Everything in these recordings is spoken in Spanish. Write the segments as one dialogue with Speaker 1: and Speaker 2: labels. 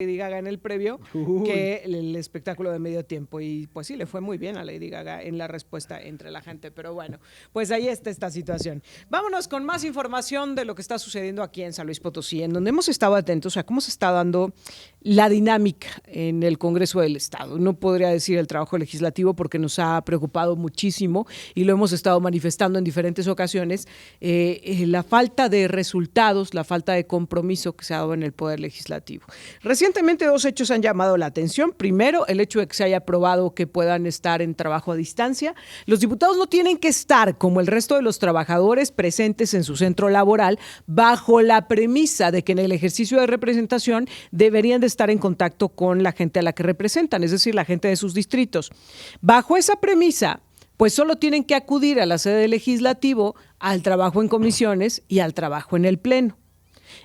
Speaker 1: Lady Gaga en el previo
Speaker 2: Uy.
Speaker 1: que el espectáculo de medio tiempo y pues sí, le fue muy bien a Lady Gaga en la respuesta entre la gente, pero bueno, pues ahí está esta situación. Vámonos con más información de lo que está sucediendo aquí en San Luis Potosí, en donde hemos estado atentos a cómo se está dando la dinámica en el Congreso del Estado. No podría decir el trabajo legislativo porque nos ha preocupado muchísimo y lo hemos estado manifestando en diferentes ocasiones, la falta de resultados, la falta de compromiso que se ha dado en el Poder Legislativo. Recientemente dos hechos han llamado la atención. Primero, el hecho de que se haya aprobado que puedan estar en trabajo a distancia. Los diputados no tienen que estar, como el resto de los trabajadores, presentes en su centro laboral, bajo la premisa de que en el ejercicio de representación deberían de estar en contacto con la gente a la que representan, es decir, la gente de sus distritos. Bajo esa premisa, pues solo tienen que acudir a la sede del legislativo, al trabajo en comisiones y al trabajo en el pleno.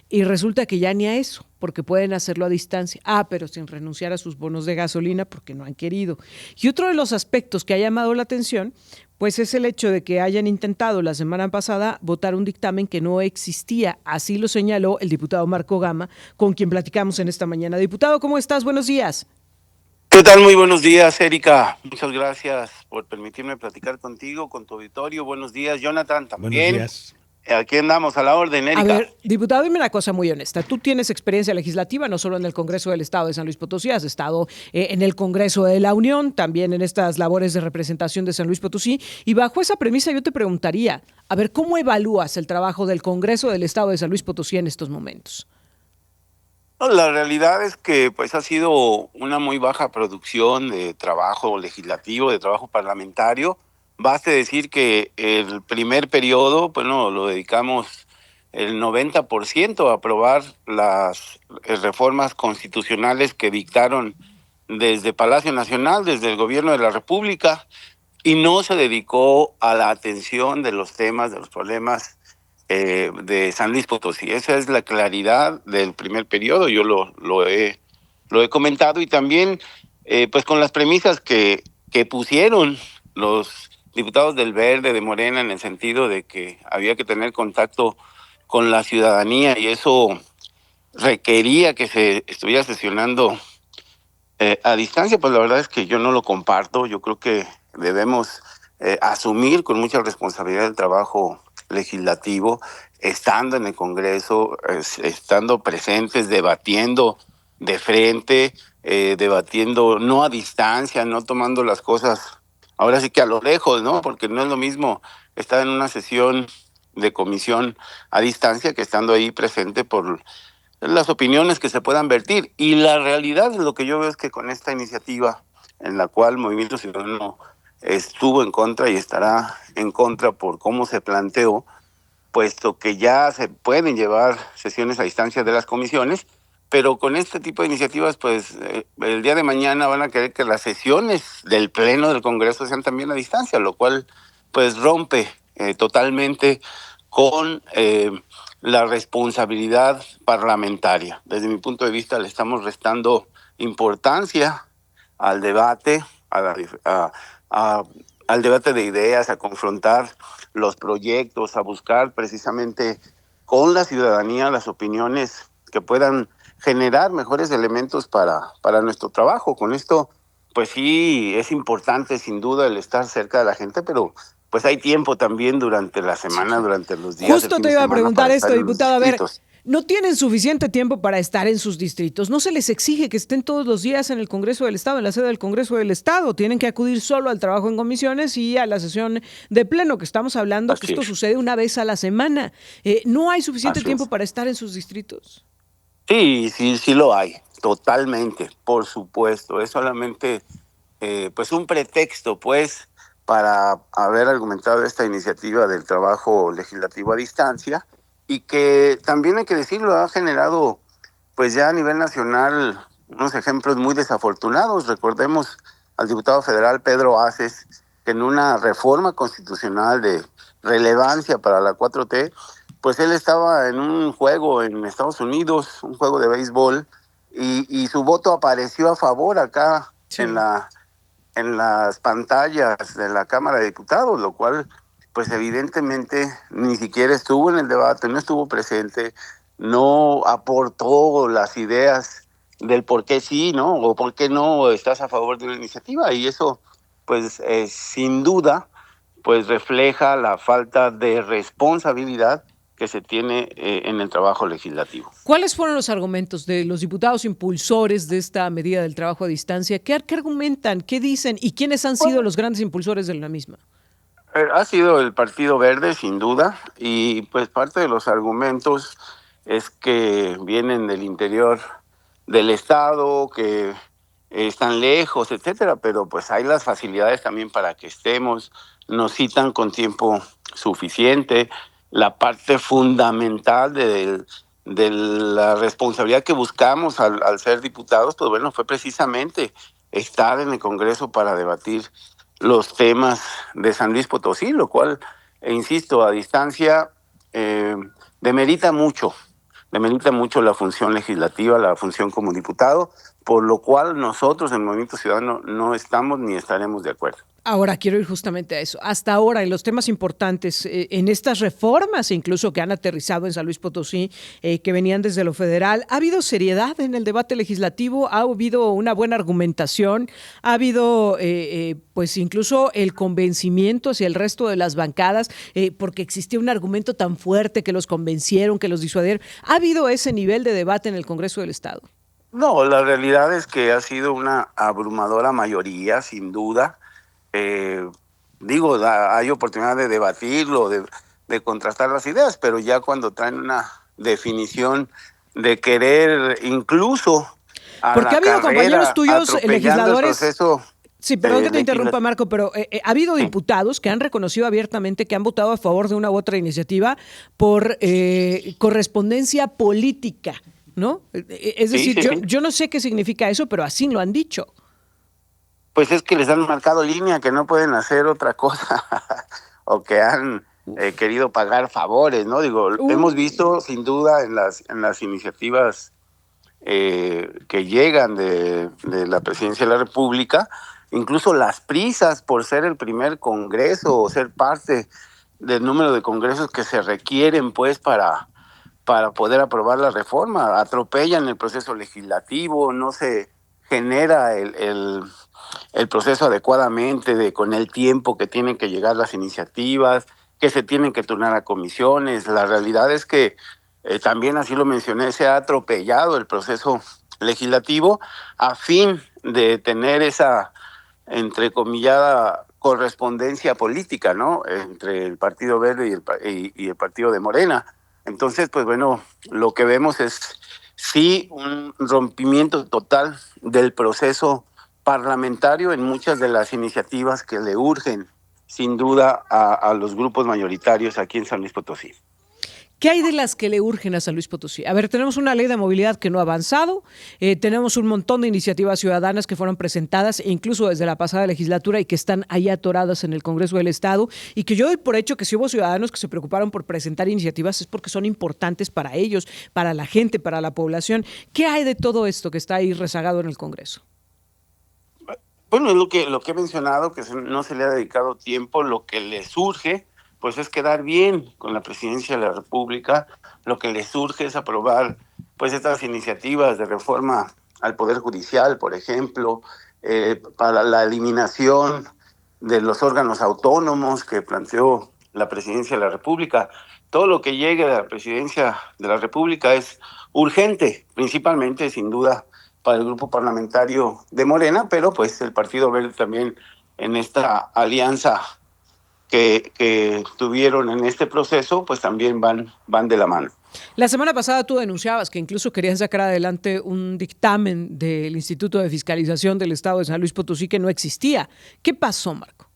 Speaker 1: Y resulta que ya ni a eso, porque pueden hacerlo a distancia. Pero sin renunciar a sus bonos de gasolina porque no han querido. Y otro de los aspectos que ha llamado la atención, pues es el hecho de que hayan intentado la semana pasada votar un dictamen que no existía. Así lo señaló el diputado Marco Gama, con quien platicamos en esta mañana. Diputado, ¿cómo estás? Buenos días.
Speaker 3: ¿Qué tal? Muy buenos días, Erika. Muchas gracias por permitirme platicar contigo, con tu auditorio. Buenos días, Jonathan,
Speaker 2: Buenos
Speaker 3: también.
Speaker 2: días.
Speaker 3: Aquí andamos a la orden, Erika.
Speaker 1: A ver, diputado, dime una cosa muy honesta. Tú tienes experiencia legislativa, no solo en el Congreso del Estado de San Luis Potosí, has estado en el Congreso de la Unión, también en estas labores de representación de San Luis Potosí. Y bajo esa premisa yo te preguntaría, a ver, ¿cómo evalúas el trabajo del Congreso del Estado de San Luis Potosí en estos momentos?
Speaker 3: No, la realidad es que pues ha sido una muy baja producción de trabajo legislativo, de trabajo parlamentario. Baste decir que el primer periodo, bueno, lo dedicamos el 90% a aprobar las reformas constitucionales que dictaron desde Palacio Nacional, desde el Gobierno de la República, y no se dedicó a la atención de los temas, de los problemas de San Luis Potosí. Esa es la claridad del primer periodo, yo lo he comentado, y también pues con las premisas que pusieron los diputados del Verde, de Morena, en el sentido de que había que tener contacto con la ciudadanía y eso requería que se estuviera sesionando a distancia. Pues la verdad es que yo no lo comparto. Yo creo que debemos asumir con mucha responsabilidad el trabajo legislativo, estando en el Congreso, estando presentes, debatiendo de frente, debatiendo no a distancia, no tomando las cosas ahora sí que a lo lejos, ¿no? Porque no es lo mismo estar en una sesión de comisión a distancia que estando ahí presente por las opiniones que se puedan vertir. Y la realidad, lo que yo veo es que con esta iniciativa, en la cual Movimiento Ciudadano estuvo en contra y estará en contra por cómo se planteó, puesto que ya se pueden llevar sesiones a distancia de las comisiones, pero con este tipo de iniciativas, pues el día de mañana van a querer que las sesiones del Pleno del Congreso sean también a distancia, lo cual pues rompe totalmente con la responsabilidad parlamentaria. Desde mi punto de vista le estamos restando importancia al debate, a, al debate de ideas, a confrontar los proyectos, a buscar precisamente con la ciudadanía las opiniones que puedan generar mejores elementos para nuestro trabajo. Con esto, pues sí, es importante sin duda el estar cerca de la gente, pero pues hay tiempo también durante la
Speaker 1: Sí,
Speaker 3: semana,
Speaker 1: claro.
Speaker 3: durante los días del
Speaker 1: Justo
Speaker 3: fin
Speaker 1: te
Speaker 3: de
Speaker 1: iba a
Speaker 3: semana
Speaker 1: preguntar
Speaker 3: para
Speaker 1: esto,
Speaker 3: estar en los
Speaker 1: diputado. A ver,
Speaker 3: distritos.
Speaker 1: no tienen suficiente tiempo para estar en sus distritos. No se les exige que estén todos los días en el Congreso del Estado, en la sede del Congreso del Estado. Tienen que acudir solo al trabajo en comisiones y a la sesión de pleno, que estamos hablando que
Speaker 3: Así
Speaker 1: esto
Speaker 3: es,
Speaker 1: sucede una vez a la semana. ¿No hay suficiente
Speaker 3: así
Speaker 1: tiempo
Speaker 3: es.
Speaker 1: para estar en sus distritos?
Speaker 3: Sí, sí, sí lo hay, totalmente, por supuesto. Es solamente pues un pretexto, pues, para haber argumentado esta iniciativa del trabajo legislativo a distancia, y que también hay que decirlo, ha generado pues ya a nivel nacional unos ejemplos muy desafortunados. Recordemos al diputado federal Pedro Aces, que en una reforma constitucional de relevancia para la 4T, pues él estaba en un juego en Estados Unidos, un juego de béisbol, y su voto apareció a favor acá en
Speaker 1: Sí.
Speaker 3: en las pantallas de la Cámara de Diputados, lo cual pues evidentemente ni siquiera estuvo en el debate, no estuvo presente, no aportó las ideas del por qué sí, ¿no? O por qué no estás a favor de una iniciativa. Y eso, pues, sin duda, pues refleja la falta de responsabilidad que se tiene en el trabajo legislativo.
Speaker 1: ¿Cuáles fueron los argumentos de los diputados impulsores de esta medida del trabajo a distancia? ¿Qué argumentan? ¿Qué dicen? ¿Y quiénes han sido
Speaker 3: Bueno,
Speaker 1: los grandes impulsores de la misma?
Speaker 3: ha sido el Partido Verde, sin duda, y pues parte de los argumentos es que vienen del interior del Estado, que están lejos, etcétera, pero pues hay las facilidades también para que estemos, nos citan con tiempo suficiente. La parte fundamental de la responsabilidad que buscamos al ser diputados, pues bueno, fue precisamente estar en el Congreso para debatir los temas de San Luis Potosí, lo cual, insisto, a distancia eh, demerita mucho, demerita mucho la función legislativa, la función como diputado, por lo cual nosotros en el Movimiento Ciudadano no estamos ni estaremos de acuerdo.
Speaker 1: Ahora quiero ir justamente a eso. Hasta ahora, en los temas importantes, en estas reformas, incluso que han aterrizado en San Luis Potosí, que venían desde lo federal, ¿ha habido seriedad en el debate legislativo? ¿Ha habido una buena argumentación? ¿Ha habido, pues, incluso el convencimiento hacia el resto de las bancadas? Porque existía un argumento tan fuerte que los convencieron, que los disuadieron. ¿Ha habido ese nivel de debate en el Congreso del Estado?
Speaker 3: No, la realidad es que ha sido una abrumadora mayoría, sin duda. Eh, Digo, hay oportunidad de debatirlo, de contrastar las ideas, pero ya cuando traen una definición de querer incluso a
Speaker 1: Porque ha
Speaker 3: la
Speaker 1: habido compañeros
Speaker 3: carrera,
Speaker 1: tuyos,
Speaker 3: atropellando el
Speaker 1: legisladores.
Speaker 3: proceso
Speaker 1: Sí, perdón que te interrumpa,
Speaker 3: legislativo.
Speaker 1: Marco, pero ha habido diputados que han reconocido abiertamente que han votado a favor de una u otra iniciativa por correspondencia política, ¿no? Es
Speaker 3: Sí,
Speaker 1: decir,
Speaker 3: sí, sí.
Speaker 1: yo no sé qué significa eso, pero así lo han dicho.
Speaker 3: Pues es que les han marcado línea, que no pueden hacer otra cosa, o que han querido pagar favores, ¿no? Digo,
Speaker 1: Uh,
Speaker 3: hemos visto sin duda en las iniciativas que llegan de la presidencia de la República, incluso las prisas por ser el primer congreso o ser parte del número de congresos que se requieren pues para poder aprobar la reforma, atropellan el proceso legislativo, no se genera el proceso adecuadamente, con el tiempo que tienen que llegar las iniciativas, que se tienen que turnar a comisiones. La realidad es que también, así lo mencioné, se ha atropellado el proceso legislativo a fin de tener esa entrecomillada correspondencia política, ¿no? Entre el Partido Verde y el Partido de Morena. Entonces, pues bueno, lo que vemos es sí un rompimiento total del proceso parlamentario en muchas de las iniciativas que le urgen, sin duda, a los grupos mayoritarios aquí en San Luis Potosí.
Speaker 1: ¿Qué hay de las que le urgen a San Luis Potosí? A ver, tenemos una ley de movilidad que no ha avanzado, tenemos un montón de iniciativas ciudadanas que fueron presentadas, incluso desde la pasada legislatura, y que están ahí atoradas en el Congreso del Estado, y que yo doy por hecho que si hubo ciudadanos que se preocuparon por presentar iniciativas es porque son importantes para ellos, para la gente, para la población. ¿Qué hay de todo esto que está ahí rezagado en el Congreso?
Speaker 3: Bueno, es lo que he mencionado, que no se le ha dedicado tiempo, lo que le surge, pues es quedar bien con la presidencia de la República, lo que le surge es aprobar, pues estas iniciativas de reforma al Poder Judicial, por ejemplo, para la eliminación de los órganos autónomos que planteó la presidencia de la República. Todo lo que llegue de la presidencia de la República es urgente, principalmente, sin duda, para el grupo parlamentario de Morena, pero pues el Partido Verde también en esta alianza que tuvieron en este proceso, pues también van de la mano.
Speaker 1: La semana pasada tú denunciabas que incluso querían sacar adelante un dictamen del Instituto de Fiscalización del Estado de San Luis Potosí que no existía. ¿Qué pasó, Marco?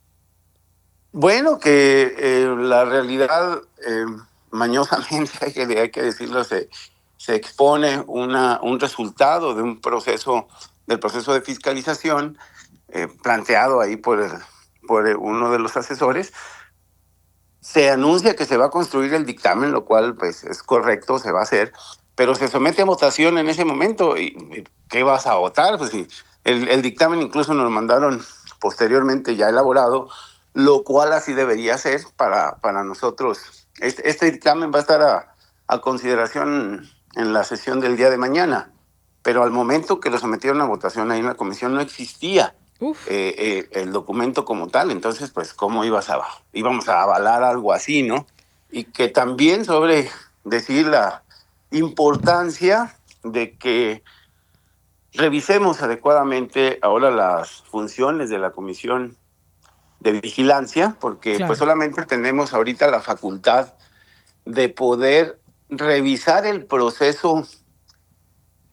Speaker 3: Bueno, que la realidad, mañosamente, hay que decirlo, se expone un resultado de un proceso, del proceso de fiscalización planteado ahí por uno de los asesores. Se anuncia que se va a construir el dictamen, lo cual pues es correcto, se va a hacer, pero se somete a votación en ese momento. ¿Y qué vas a votar? Pues sí, el dictamen incluso nos lo mandaron posteriormente ya elaborado, lo cual así debería ser para nosotros. Este dictamen va a estar a consideración en la sesión del día de mañana, pero al momento que lo sometieron a votación ahí en la comisión no existía el documento como tal. Entonces, pues, ¿cómo íbamos a avalar algo así, no? Y que también sobre decir la importancia de que revisemos adecuadamente ahora las funciones de la Comisión de Vigilancia, porque pues solamente tenemos ahorita la facultad de poder revisar el proceso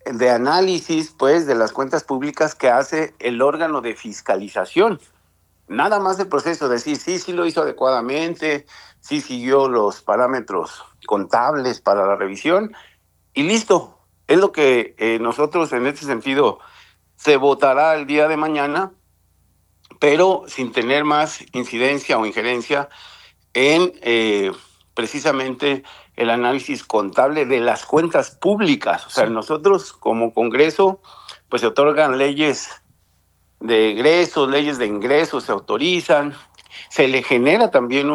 Speaker 3: de análisis, pues, de las cuentas públicas que hace el órgano de fiscalización. Nada más el proceso, decir sí lo hizo adecuadamente, sí siguió los parámetros contables para la revisión y listo. Es lo que nosotros en este sentido se votará el día de mañana, pero sin tener más incidencia o injerencia en precisamente el análisis contable de las cuentas públicas. O sea, nosotros como Congreso, pues se otorgan leyes de egresos, leyes de ingresos, se autorizan, se le genera también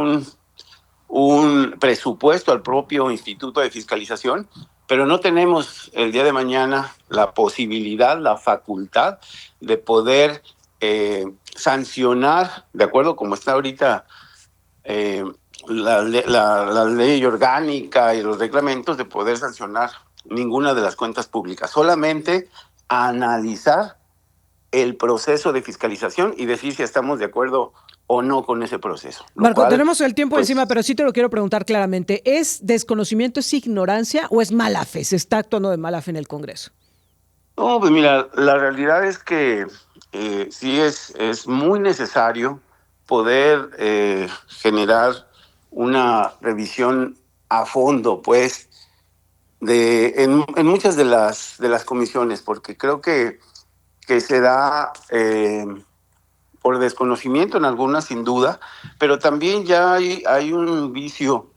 Speaker 3: un presupuesto al propio Instituto de Fiscalización, pero no tenemos el día de mañana la posibilidad, la facultad de poder sancionar, de acuerdo como está ahorita la ley orgánica y los reglamentos, de poder sancionar ninguna de las cuentas públicas, solamente analizar el proceso de fiscalización y decir si estamos de acuerdo o no con ese proceso.
Speaker 1: Marco, tenemos el tiempo encima, pero sí te lo quiero preguntar claramente. ¿Es desconocimiento, es ignorancia o es mala fe? ¿Se está actuando de mala fe en el Congreso?
Speaker 3: No, pues mira, la realidad es que sí es muy necesario poder generar una revisión a fondo, pues, en muchas de las comisiones, porque creo que se da por desconocimiento en algunas, sin duda, pero también ya hay un vicio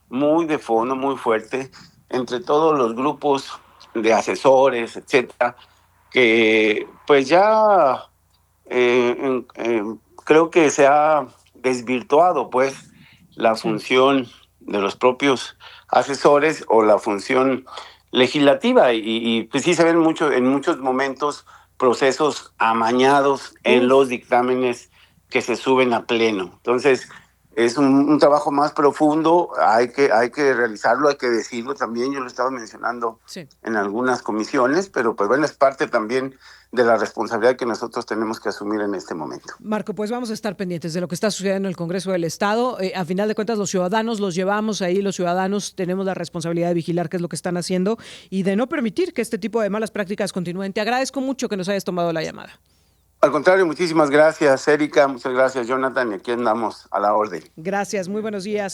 Speaker 3: muy de fondo, muy fuerte, entre todos los grupos de asesores, etcétera, que pues ya creo que se ha desvirtuado, pues, la función de los propios asesores o la función legislativa, y pues sí se ven en muchos momentos procesos amañados en los dictámenes que se suben a pleno. Entonces, es un trabajo más profundo, hay que realizarlo, hay que decirlo también, yo lo estaba mencionando en algunas comisiones, pero pues bueno, es parte también de la responsabilidad que nosotros tenemos que asumir en este momento.
Speaker 1: Marco, pues vamos a estar pendientes de lo que está sucediendo en el Congreso del Estado. A final de cuentas, los ciudadanos los llevamos ahí, los ciudadanos tenemos la responsabilidad de vigilar qué es lo que están haciendo y de no permitir que este tipo de malas prácticas continúen. Te agradezco mucho que nos hayas tomado la llamada.
Speaker 3: Al contrario, muchísimas gracias, Erika, muchas gracias, Jonathan, y aquí andamos a la orden.
Speaker 1: Gracias, muy buenos días.